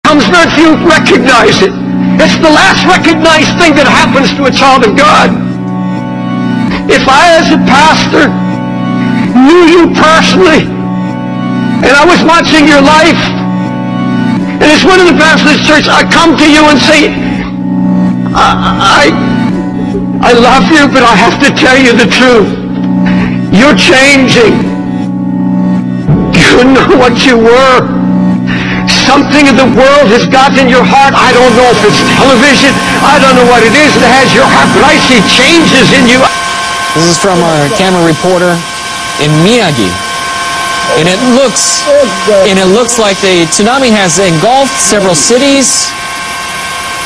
comes not if you recognize it. It's the last recognized thing that happens to a child of God. If I, as a pastor, knew you personally, and I was watching your life, and as one of the pastors of the church, I come to you and say, I love you, but I have to tell you the truth. You're changing. You know what you were. Something of the world has gotten in your heart. I don't know if it's television. I don't know what it is that has your heart, but I see changes in you. This is from our camera reporter in Miyagi. And it looks like the tsunami has engulfed several cities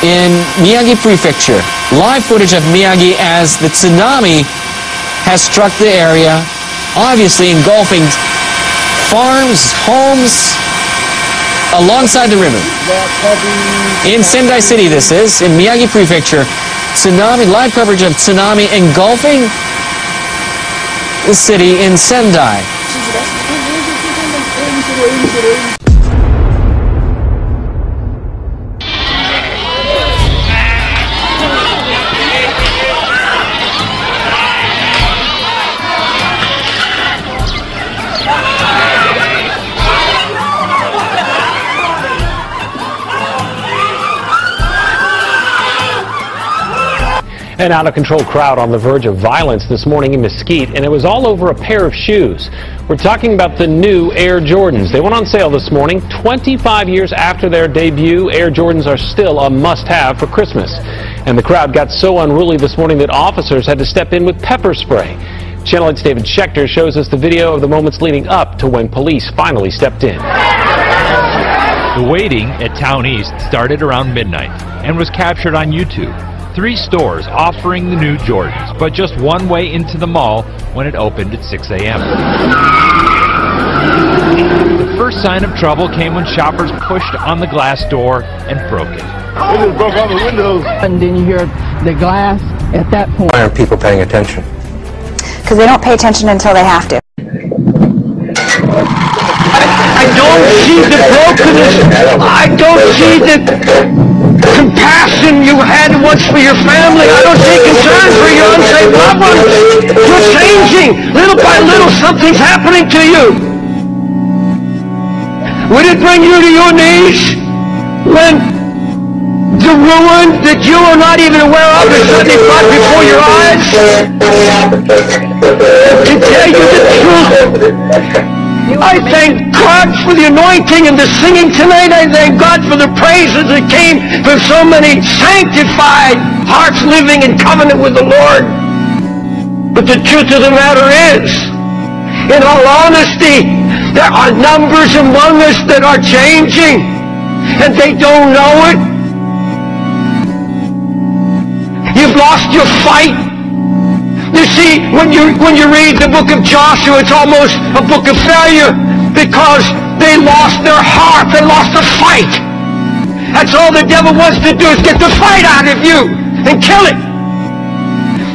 in Miyagi Prefecture. Live footage of Miyagi as the tsunami has struck the area, obviously engulfing farms, homes, alongside the river. In Sendai City, this is, in Miyagi Prefecture, tsunami, live coverage of tsunami engulfing the city in Sendai. An out-of-control crowd on the verge of violence this morning in Mesquite, and it was all over a pair of shoes. We're talking about the new Air Jordans. They went on sale this morning. 25 years after their debut, Air Jordans are still a must-have for Christmas. And the crowd got so unruly this morning that officers had to step in with pepper spray. Channel 8's David Schechter shows us the video of the moments leading up to when police finally stepped in. The waiting at Town East started around midnight and was captured on YouTube. 3 stores offering the new Jordans, but just one way into the mall when it opened at 6 a.m. The first sign of trouble came when shoppers pushed on the glass door and broke it. It just broke on the windows. And then you hear the glass at that point. Why aren't people paying attention? Because they don't pay attention until they have to. I don't see the brokenness. I don't see the compassion you had once for your family. I don't see concern for your unsaved loved ones. You're changing. Little by little, something's happening to you. Would it bring you to your knees when the ruin that you are not even aware of is suddenly brought before your eyes? To tell you the truth, I thank God for the anointing and the singing tonight. I thank God for the praises that came from so many sanctified hearts living in covenant with the Lord. But the truth of the matter is, in all honesty, there are numbers among us that are changing, and they don't know it. You've lost your fight. You see, when you read the book of Joshua, it's almost a book of failure because they lost their heart. They lost the fight. That's all the devil wants to do is get the fight out of you and kill it.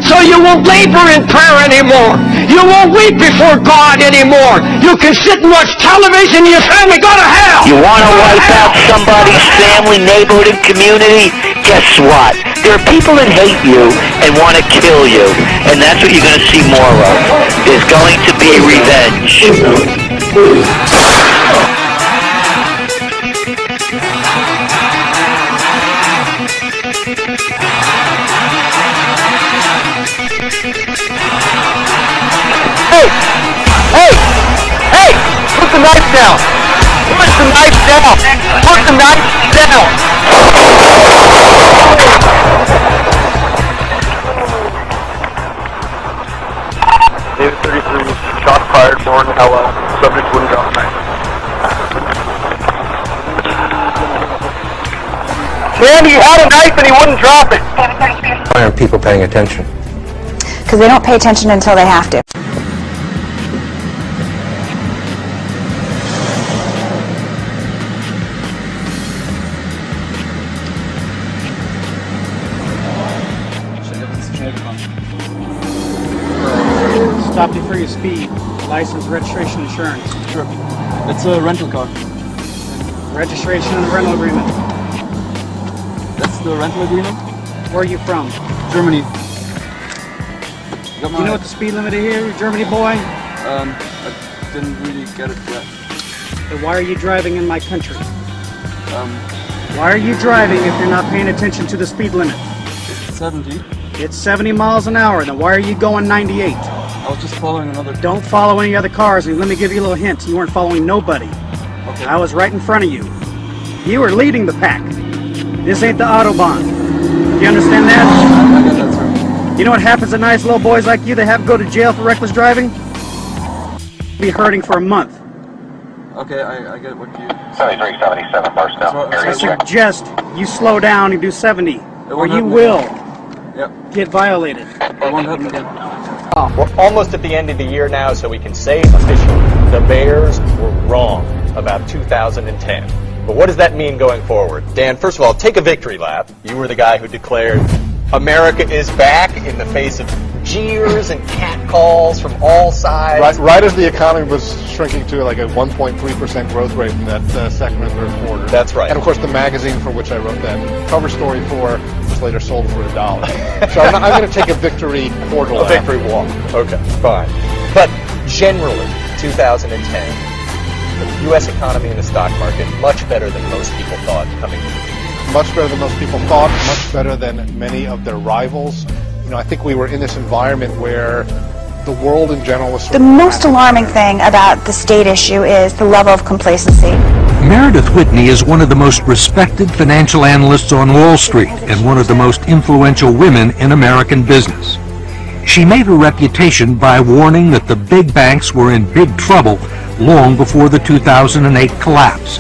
So you won't labor in prayer anymore. You won't weep before God anymore. You can sit and watch television and your family go to hell. You want to wipe out somebody's family, neighborhood, and community? Guess what? There are people that hate you and want to kill you. And that's what you're going to see more of. There's going to be revenge. Hey! Put the knife down! Put the knife down! Put the knife down! David 33, shot fired, born Hella, subject wouldn't drop the knife. Man, he had a knife and he wouldn't drop it! Why aren't people paying attention? Because they don't pay attention until they have to. Stopped you for your speed. License, registration, insurance. Sure. It's a rental car. Registration and the rental agreement. That's the rental agreement? Where are you from? Germany. Do you know what the speed limit is here, Germany boy? I didn't really get it yet. Then why are you driving in my country? Why are you driving if you're not paying attention to the speed limit? 70. It's 70 miles an hour. Then why are you going 98? I was just following another... Don't follow any other cars. And let me give you a little hint. You weren't following nobody. Okay. I was right in front of you. You were leading the pack. This ain't the Autobahn. Do you understand that? I get that, sir. You know what happens to nice little boys like you that have to go to jail for reckless driving? Be hurting for a month. Okay, I get what you... 7377, first down. I suggest you slow down and do 70, or you will get violated. I won't happen again. We're almost at the end of the year now, so we can say officially the Bears were wrong about 2010. But what does that mean going forward? Dan, first of all, take a victory lap. You were the guy who declared America is back in the face of jeers and catcalls from all sides. Right as the economy was shrinking to like a 1.3% growth rate in that second or third quarter. That's right. And of course the magazine for which I wrote that cover story for was later sold for $1. So I'm going to take a victory quarter lap. A victory walk. Okay, fine. But generally, 2010, the U.S. economy and the stock market, much better than most people thought coming into the year. Much better than most people thought, much better than many of their rivals. You know, I think we were in this environment where the world in general was... The most alarming thing about the state issue is the level of complacency. Meredith Whitney is one of the most respected financial analysts on Wall Street and one of the most influential women in American business. She made her reputation by warning that the big banks were in big trouble long before the 2008 collapse.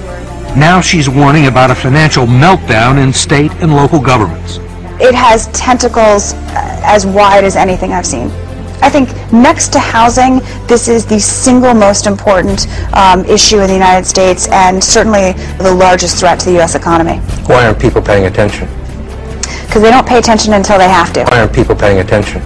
Now she's warning about a financial meltdown in state and local governments. It has tentacles as wide as anything I've seen. I think next to housing, this is the single most important issue in the United States and certainly the largest threat to the U.S. economy. Why aren't people paying attention? Because they don't pay attention until they have to. Why aren't people paying attention?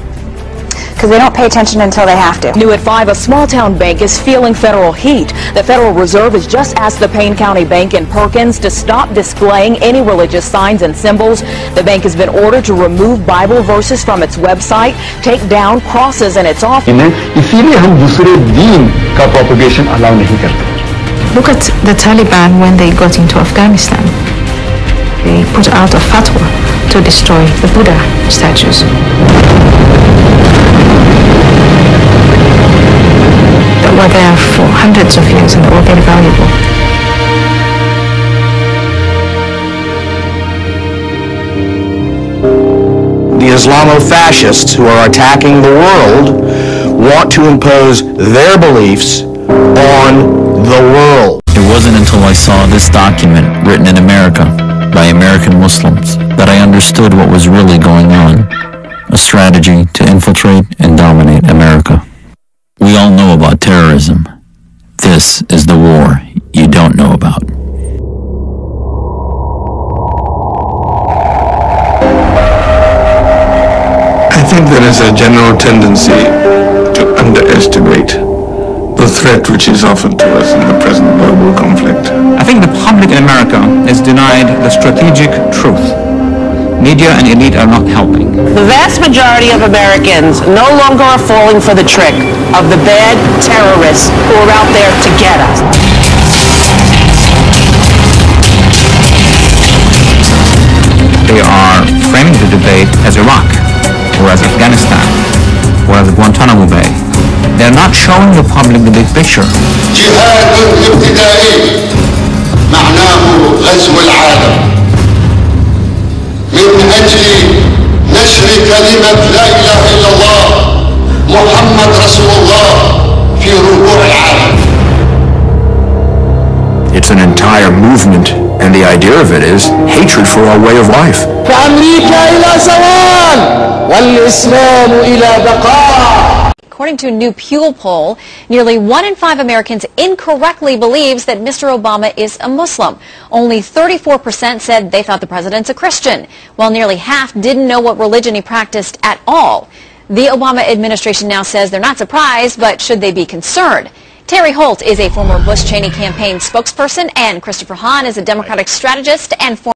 Because they don't pay attention until they have to. New at 5, a small-town bank is feeling federal heat. The Federal Reserve has just asked the Payne County Bank in Perkins to stop displaying any religious signs and symbols. The bank has been ordered to remove Bible verses from its website, take down crosses in its office. इसीलिए हम दूसरे दीन का propagation allow नहीं करते. Look at the Taliban when they got into Afghanistan. They put out a fatwa to destroy the Buddha statues. That were there for hundreds of years and were very valuable. The Islamo-fascists who are attacking the world want to impose their beliefs on the world. It wasn't until I saw this document written in America by American Muslims that I understood what was really going on. A strategy to infiltrate and dominate America. We all know about terrorism. This is the war you don't know about. I think there is a general tendency to underestimate the threat which is offered to us in the present global conflict. I think the public in America is denied the strategic truth. Media and elite are not helping. The vast majority of Americans no longer are falling for the trick of the bad terrorists who are out there to get us. They are framing the debate as Iraq, or as Afghanistan, or as Guantanamo Bay. They're not showing the public the big picture. جهاد ابتدائي معناه غزو العالم من أجل نشر كلمة لا إله إلا الله محمد رسول الله في ربوع العالم. It's an entire movement, and the idea of it is hatred for our way of life. فأمريكا إلى زوال والإسلام إلى بقاء. According to a new Pew poll, nearly 1 in 5 Americans incorrectly believes that Mr. Obama is a Muslim. Only 34% said they thought the president's a Christian, while nearly half didn't know what religion he practiced at all. The Obama administration now says they're not surprised, but should they be concerned? Terry Holt is a former Bush-Cheney campaign spokesperson, and Christopher Hahn is a Democratic strategist and former